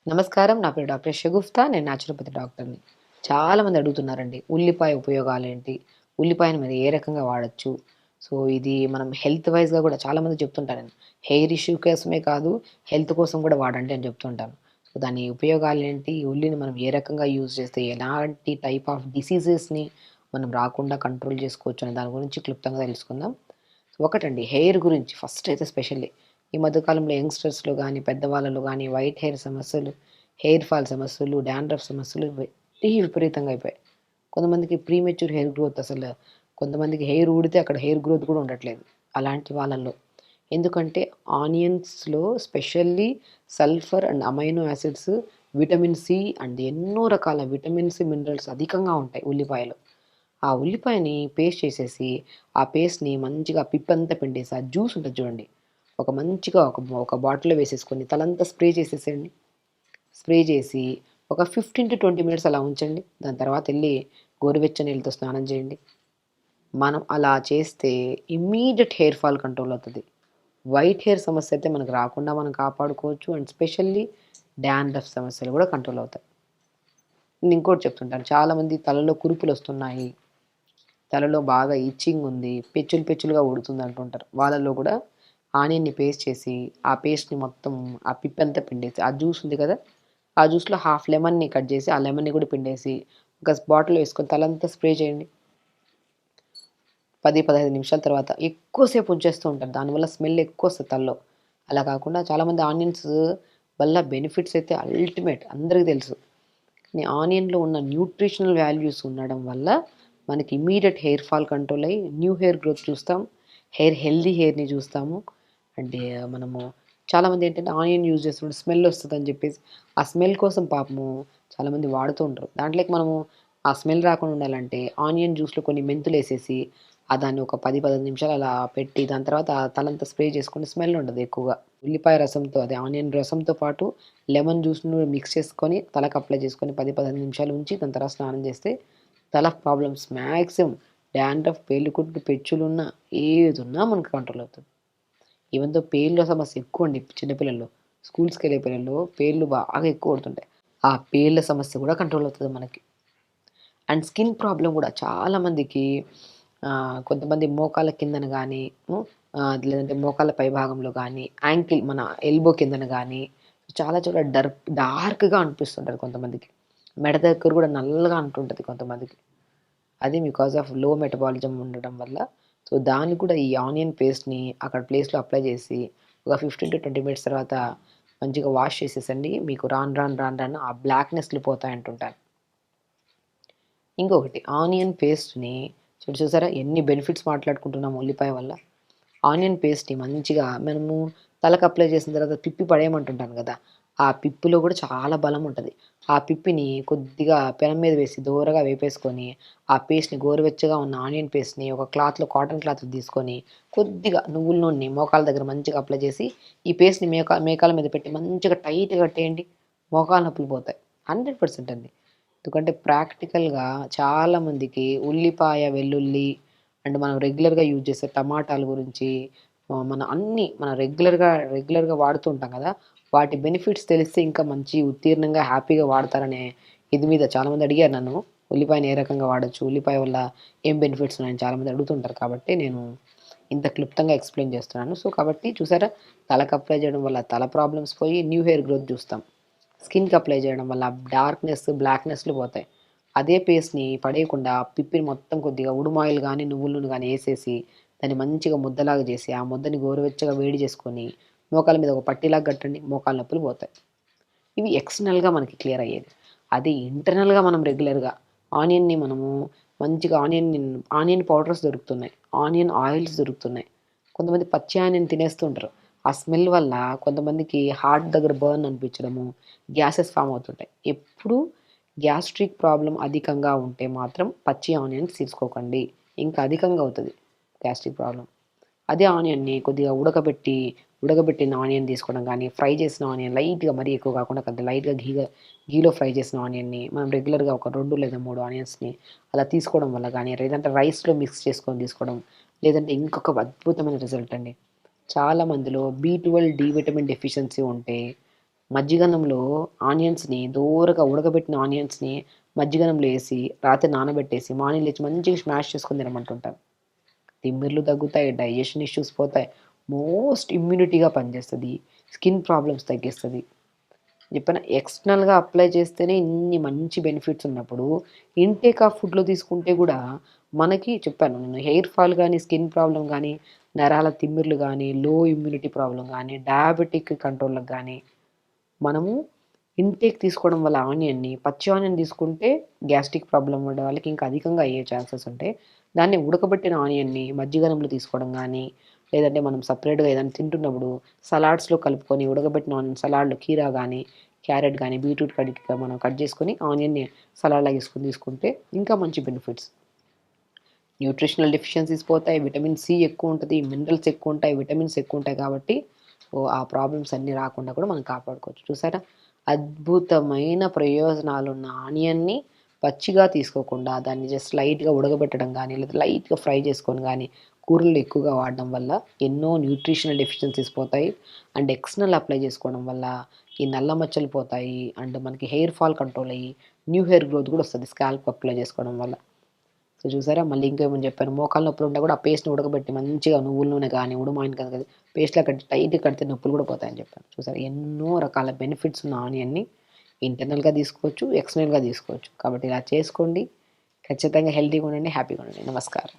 నమస్కారం. నా పేరు డాక్టర్ షగుఫ్తా. నేను న్యాచురోపతి డాక్టర్‌ని. చాలామంది అడుగుతున్నారండి. ఉల్లిపాయ ఉపయోగాలేంటి? ఉల్లిపాయని మరి ఏ రకంగా వాడొచ్చు? సో, ఇది మనం హెల్త్ వైస్‌గా గూడా చాలామంది చెప్తుంటారండి. హెయిర్ ఇష్యూ కోసమే కాదు, హెల్త్ కోసం కూడా వాడండి అని చెప్తుంటాను. సో, దాని ఉపయోగాలేంటి? ఉల్లిని మనం ఏ రకంగా యూజ్ చేస్తే ఎలాంటి టైప్ ఆఫ్ డిసీజెస్‌ని మనం రాకుండా కంట్రోల్ చేసుకోవచ్చు అనే దాని గురించి క్లుప్తంగా తెలుసుకుందాం. ఒకటండి హెయిర్ గురించి ఫస్ట్ అయితే స్పెషల్లీ ఈ మధ్య కాలంలో యంగ్‌స్టర్స్‌లో గానీ, పెద్దవాళ్ళలో గానీ వైట్ హెయిర్ సమస్యలు, హెయిర్ ఫాల్ సమస్యలు, డాండ్రఫ్ సమస్యలు విపరీతంగా అయిపోయాయి. కొంతమందికి ప్రీమెచ్యూర్ హెయిర్ గ్రోత్ అసలు కొంతమందికి హెయిర్ ఊడితే అక్కడ హెయిర్ గ్రోత్ కూడా ఉండట్లేదు. అలాంటి వాళ్ళల్లో. ఎందుకంటే ఆనియన్స్‌లో specially sulphur and amino acids, vitamin C and ఎన్నో రకాల విటమిన్స్, మినరల్స్ అధికంగా ఉంటాయి ఉల్లిపాయలో. ఆ ఉల్లిపాయని పేస్ట్ చేసేసి, ఆ పేస్ట్‌ని మంచిగా పిప్పంతా పిండేసి, ఆ జ్యూస్ ఉంటది చూడండి. ఒక మంచిగా ఒక బాటిల్‌లో వేసేసుకొని తలంతా స్ప్రే చేసేసేయండి. స్ప్రే చేసి ఒక 15-20 మినిట్స్ అలా ఉంచండి. దాని తర్వాతెళ్లి గోరువెచ్చని నీళ్ళతో స్నానం చేయండి. మనం అలా చేస్తే ఇమ్మీడియేట్ హెయిర్ ఫాల్ కంట్రోల్ అవుతది. వైట్ హెయిర్ సమస్య అయితే మనకు రాకుండా మనం కాపాడుకోవచ్చు. అండ్ స్పెషల్లీ డాండ్రఫ్ సమస్యలు కూడా కంట్రోల్ అవుతాయి. నేను ఇంకోటి చెప్తుంటాను. చాలామంది తలలో కురుపులొస్తున్నాయి. తలలో బాగా ఇచ్చింగ్ ఉంది. పెచ్చులు పెచ్చులుగా ఊడుతుంది అంటుంటారు. వాళ్ళలో కూడా ఆనియన్‌ని పేస్ట్ చేసి, ఆ పేస్ట్‌ని మొత్తం ఆ పిప్పంతా పిండేసి, ఆ జ్యూస్ ఉంది కదా! ఆ జ్యూస్‌లో హాఫ్ లెమన్‌ని కట్ చేసి, ఆ లెమన్‌ని కూడా పిండేసి, ఒక బాటిల్‌లో వేసుకొని తలంతా స్ప్రే చేయండి. 10, 15 నిమిషాల తర్వాత ఎక్కువ సేపు ఉంచేస్తూ ఉంటారు. దానివల్ల స్మెల్ ఎక్కువొస్తది తలలో. అలా కాకుండా చాలామంది ఆనియన్స్ వల్ల బెనిఫిట్స్ అయితే అల్టిమేట్ అందరికి తెలుసు. కానీ ఆనియన్‌లో ఉన్న న్యూట్రిషనల్ వాల్యూస్ ఉండడం వల్ల మనకి ఇమ్మీడియేట్ హెయిర్ ఫాల్ కంట్రోల్ అయ్యి, న్యూ హెయిర్ గ్రోత్ చూస్తాం. హెల్తీ హెయిర్‌ని చూస్తాము. అంటే మనము చాలామంది ఏంటంటే ఆనియన్ యూజ్ చేస్తున్నప్పుడు స్మెల్ వస్తదని చెప్పేసి, ఆ స్మెల్ కోసం పాపము చాలామంది వాడుతూ ఉంటారు. దాంట్లోకి మనము ఆ స్మెల్ రాకుండా ఉండాలంటే ఆనియన్ జ్యూస్‌లో కొన్ని మెంతులేసేసి, దాన్ని ఒక 10, 15 నిమిషాలు అలా పెట్టి దాని తర్వాత తలంతా స్ప్రే చేసుకుంటే స్మెల్ ఉండదు ఎక్కువగా. ఉల్లిపాయ రసంతో అదే ఆనియన్ రసంతో పాటు లెమన్ జ్యూస్‌ను మిక్స్ చేసుకొని తలకు అప్లై చేసుకొని 10, 15 నిమిషాలు ఉంచి దాని తర్వాత స్నానం చేస్తే తల ప్రాబ్లమ్స్ మాక్సిమం డాండ్రఫ్, పేలుకుట్లు, పెచ్చులున్నా ఏదున్నా మనకు కంట్రోల్ అవుతది. ఈవెన్ దో పేర్ల సమస్య ఎక్కువండి చిన్న పిల్లల్లో. స్కూల్స్‌కెళ్ళే పిల్లల్లో పేర్లు బాగా ఎక్కువ పడుతుంటాయి. ఆ పేర్ల సమస్య కూడా కంట్రోల్ అవుతది మనకి. అండ్ స్కిన్ ప్రాబ్లమ్ గూడా చాలా మందికి కొంతమంది మోకాళ్ళ కిందన గానీ, లేదంటే మోకాళ్ళ పై భాగంలో గానీ, యాంకిల్ మన ఎల్బో కిందన గానీ, చాలా చాలా డార్క్‌గా అనిపిస్తుంటది కొంతమందికి. మెడ దగ్గర గూడా నల్లగా అంటుంటది కొంతమందికి. అది బికాస్ ఆఫ్ లో మెటబాలిజం ఉండడం వల్ల. సో, దానికి కూడా ఈ ఆనియన్ పేస్ట్‌ని అక్కడ ప్లేస్‌లో అప్లై చేసి, ఒక 15-20 మినిట్స్ తర్వాత మంచిగా వాష్ చేసేసండి. మీకు రాను రాను రాను రాను ఆ బ్లాక్‌నెస్‌లు పోతాయంటుంటారు. ఇంకొకటి ఆనియన్ పేస్ట్‌ని చూసారా ఎన్ని బెనిఫిట్స్ మాట్లాడుకుంటున్నాం ఉల్లిపాయ వల్ల. ఆనియన్ పేస్ట్‌ని మంచిగా మనము తలకు అప్లై చేసిన తర్వాత పిప్పి పడేయమంటుంటాను గదా! ఆ పిప్పిలో గూడా చాలా బలం ఉంటది. ఆ పిప్పిని కొద్దిగా పెనం మీద వేసి దోరగా వేపేసుకొని, ఆ పేస్ట్‌ని గోరువెచ్చగా ఉన్న ఆనియన్ పేస్ట్‌ని ఒక క్లాత్‌లో కాటన్ క్లాత్ తీసుకొని, కొద్దిగా నువ్వుల నూనెని మోకాళ్ళ దగ్గర మంచిగా అప్లై చేసి, ఈ పేస్ట్‌ని మేకాల మీద పెట్టి మంచిగా టైట్‌గా కట్టేయండి. మోకాళ్ళ నొప్పులు పోతాయి. 100% అండి. ఎందుకంటే ప్రాక్టికల్‌గా చాలామందికి ఉల్లిపాయ, వెల్లుల్లి అండ్ మనం రెగ్యులర్‌గా యూజ్ చేసే టమాటాల గురించి మన రెగ్యులర్‌గా వాడుతూ ఉంటాం గదా! వాటి బెనిఫిట్స్ తెలిస్తే ఇంకా మంచి ఉత్తీర్ణంగా, హ్యాపీగా వాడతారనే ఇది మీద చాలామంది అడిగారు నన్ను. ఉల్లిపాయని ఏ రకంగా వాడొచ్చు? ఉల్లిపాయ వల్ల ఏం బెనిఫిట్స్ ఉన్నాయని చాలామంది అడుగుతుంటారు కాబట్టి నేను ఇంత క్లుప్తంగా ఎక్స్‌ప్లెయిన్ చేస్తున్నాను. సో, కాబట్టి చూసారా తలకు అప్లై చేయడం వల్ల తల ప్రాబ్లమ్స్ పోయి న్యూ హెయిర్ గ్రోత్ చూస్తాం. స్కిన్‌కి అప్లై చేయడం వల్ల డార్క్‌నెస్, బ్లాక్‌నెస్‌లు పోతాయి. అదే పేస్ట్‌ని పడేయకుండా పిప్పిని మొత్తం కొద్దిగా ఉడుము ఆయిల్ గానీ, నువ్వుల నూనె గానీ ఏసేసి, దాన్ని మంచిగా ముద్దలాగా చేసి, ఆ ముద్దని గోరువెచ్చగా వేడి చేసుకొని, మోకాళ్ళ మీద ఒక పట్టీలాగా కట్టండి. మోకాళ్ళ నొప్పులు పోతాయి. ఇవి ఎక్స్‌టర్నల్‌గా మనకి క్లియర్ అయ్యేది. అదే ఇంటర్నల్‌గా మనం రెగ్యులర్‌గా ఆనియన్‌ని మనము మంచిగా ఆనియన్ పౌడర్స్ దొరుకుతున్నాయి. ఆనియన్ ఆయిల్స్ దొరుకుతున్నాయి. కొంతమంది పచ్చి ఆనియన్ తినేస్తుంటారు. ఆ స్మెల్ వల్ల కొంతమందికి హార్ట్ దగ్గర బర్న్ అనిపించడము, గ్యాసెస్ ఫార్మ్ అవుతుంటాయి. ఎప్పుడూ గ్యాస్ట్రిక్ ప్రాబ్లమ్ అధికంగా ఉంటే మాత్రం పచ్చి ఆనియన్స్ తీసుకోకండి. ఇంకా అధికంగా అవుతది గ్యాస్ట్రిక్ ప్రాబ్లమ్. అదే ఆనియన్‌ని కొద్దిగా ఉడకబెట్టిన ఆనియన్ తీసుకోవడం గానీ, ఫ్రై చేసిన ఆనియన్ లైట్‌గా మరీ ఎక్కువ కాకుండా కొద్దిగా లైట్‌గా గీలో ఫ్రై చేసిన ఆనియన్‌ని మనం రెగ్యులర్‌గా ఒక 2 లేదా 3 ఆనియన్స్‌ని అలా తీసుకోవడం వల్ల గానీ, లేదంటే రైస్‌లో మిక్స్ చేసుకొని తీసుకోవడం, లేదంటే ఇంకొక అద్భుతమైన రిజల్ట్ అండి. చాలా మందిలో బి12, డి విటమిన్ డెఫిషియన్సీ ఉంటే మజ్జిగన్నంలో ఆనియన్స్‌ని దోరగా ఉడకబెట్టిన ఆనియన్స్‌ని మజ్జిగన్నంలో ఏసి రాత్రి నానబెట్టేసి మార్నింగ్ లేచి మంచిగా స్మాష్ చేసుకొని తినమంటుంటాను. తిమ్మిర్లు తగ్గుతాయి, డైజెషన్ ఇష్యూస్ పోతాయి. మోస్ట్ ఇమ్యూనిటీగా పనిచేస్తది. స్కిన్ ప్రాబ్లమ్స్ తగ్గిస్తది. చెప్పానా ఎక్స్టర్నల్‌గా అప్లై చేస్తేనే ఇన్ని మంచి బెనిఫిట్స్ ఉన్నప్పుడు, ఇన్‌టేక్ ఆఫ్ ఫుడ్‌లో తీసుకుంటే గూడా మనకి చెప్పాను నేను హెయిర్ ఫాల్ గానీ, స్కిన్ ప్రాబ్లమ్ గానీ, నరాల తిమ్మిర్లు గానీ, లో ఇమ్యూనిటీ ప్రాబ్లమ్ గానీ, డయాబెటిక్ కంట్రోల్‌కి గానీ, మనము ఇన్‌టేక్ తీసుకోవడం వల్ల ఆనియన్‌ని పచ్చి ఆనియన్ తీసుకుంటే గ్యాస్ట్రిక్ ప్రాబ్లమ్ ఉండే వాళ్ళకి ఇంకా అధికంగా అయ్యే ఛాన్సెస్ ఉంటాయి. దాన్ని ఉడకబెట్టిన ఆనియన్‌ని మజ్జిగన్నంలో తీసుకోవడం గానీ, లేదంటే మనం సెపరేట్‌గా ఏదైనా తింటున్నప్పుడు సలాడ్స్‌లో కలుపుకొని ఉడకబెట్టిన ఆనియన్ సలాడ్‌లో కీరా గానీ, క్యారెట్ గానీ, బీట్రూట్ మనం కట్ చేసుకొని ఆనియన్‌ని సలాడ్‌లాగా ఏసుకొని తీసుకుంటే ఇంకా మంచి బెనిఫిట్స్. న్యూట్రిషనల్ డెఫిషియన్సీస్ పోతాయి. విటమిన్ సి ఎక్కువుంటది. మినరల్స్ ఎక్కువుంటాయి. విటమిన్స్ ఎక్కువుంటాయి కాబట్టి ఆ ప్రాబ్లమ్స్ అన్నీ రాకుండా కూడా మనం కాపాడుకోవచ్చు. చూసారా? అద్భుతమైన ప్రయోజనాలున్న ఆనియన్‌ని పచ్చిగా తీసుకోకుండా దాన్ని జస్ట్ లైట్‌గా ఉడకబెట్టడం గానీ, లేదా లైట్‌గా ఫ్రై చేసుకొని గానీ, కూరల్లో ఎక్కువగా వాడడం వల్ల ఎన్నో న్యూట్రిషనల్ డెఫిషియన్సీస్ పోతాయి. అండ్ ఎక్స్టర్నల్ అప్లై చేసుకోవడం వల్ల ఈ నల్ల మచ్చలు పోతాయి. అండ్ మనకి హెయిర్ ఫాల్ కంట్రోల్ అయ్యి, న్యూ హెయిర్ గ్రోత్ కూడా వస్తది స్కాల్ప్‌కి అప్లై చేసుకోవడం వల్ల. సో చూసారా? మళ్ళీ ఇంకేమని చెప్పాను. మోకాళ్ళ నొప్పులున్నా కూడా ఆ పేస్ట్‌ని ఉడకబెట్టి మంచిగా నువ్వుల నూనె గాని, ఉడుమాయన కదా పేస్ట్‌లా కట్టి టైట్‌గా కడితే నొప్పులు కూడా పోతాయని చెప్పాను. చూసారా? ఎన్నో రకాల బెనిఫిట్స్ ఉన్న ఆనియన్‌ని ఇంటర్నల్‌గా తీసుకోవచ్చు, ఎక్స్టర్నల్‌గా తీసుకోవచ్చు. కాబట్టి ఇలా చేసుకోండి. ఖచ్చితంగా హెల్తీగా ఉండండి, హ్యాపీగా ఉండండి. నమస్కారం.